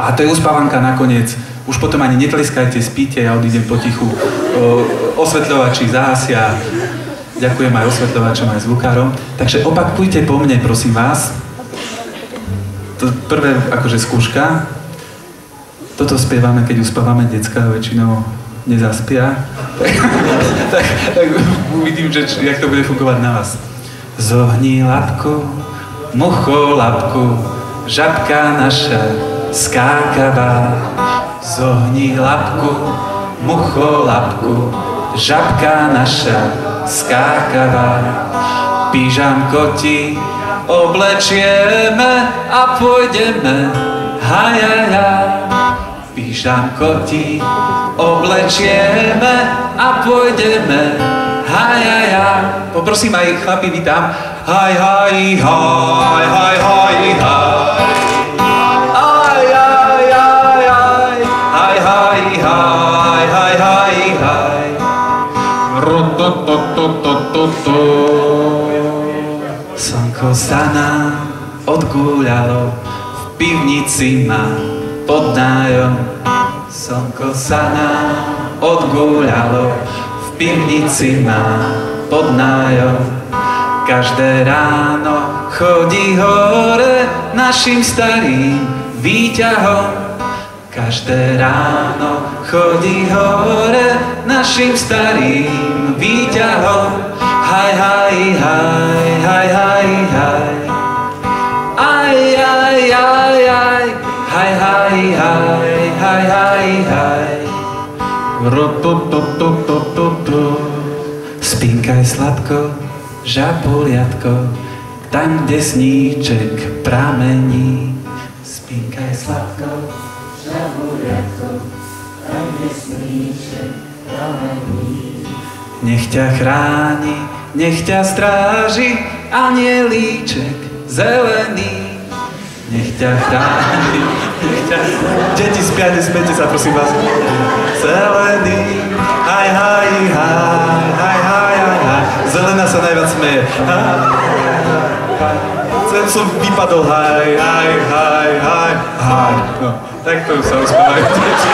A to je uspávanka nakoniec. Už potom ani netleskajte, spíte, ja odídem potichu. Osvetľovači zahasia. Ďakujem aj osvetľovačom, aj zvukárom. Takže opakujte po mne, prosím vás. To prvé, akože skúška. Toto spievame, keď uspávame decka, väčšinou nezaspia. tak uvidím, že jak to bude fungovať na vás. Zohni labku, mucho labku, žabka naša skákavá. Zohni labku, mucho labku, žabka naša skákavá. Pyžamko ti oblečieme a pôjdeme hajaja. Pyžamko ti oblečieme a pôjdeme hajaja. Poprosím aj chlapi, vítam. Haj, haj, haj, haj, haj, haj. Aj, aj, aj, aj. Haj, haj, haj, haj, haj, haj. Ro-to-to-to-to-to-to. Slnko sa nám odgúľalo, v pivnici má pod nájom. Slnko sa nám odgúľalo, v pivnici má pod nájom. Každé ráno chodí hore našim starým výťahom. Každé ráno chodí hore našim starým výťahom. Haj, haj, haj, haj, haj, haj. Aj, aj, aj, aj. Haj, haj, haj, haj, haj, haj. Ro-to-to-to-to-to-to. Spinkaj sladko, žabuliatko, tam, kde sníček pramení. Spinkaj sladko, žabuliatko, tam, kde sníček pramení. Nech ťa chráni, nech ťa stráži anielíček zelený. Nech ťa chráni, nech ťa... Deti, spiate, späte sa, prosím vás. Zelený, haj, haj, haj, haj, haj, haj. Zelená sa najviac smeje. Sem som vypadol, haj, haj, haj, haj, haj. No, takto sa uspávajú deti.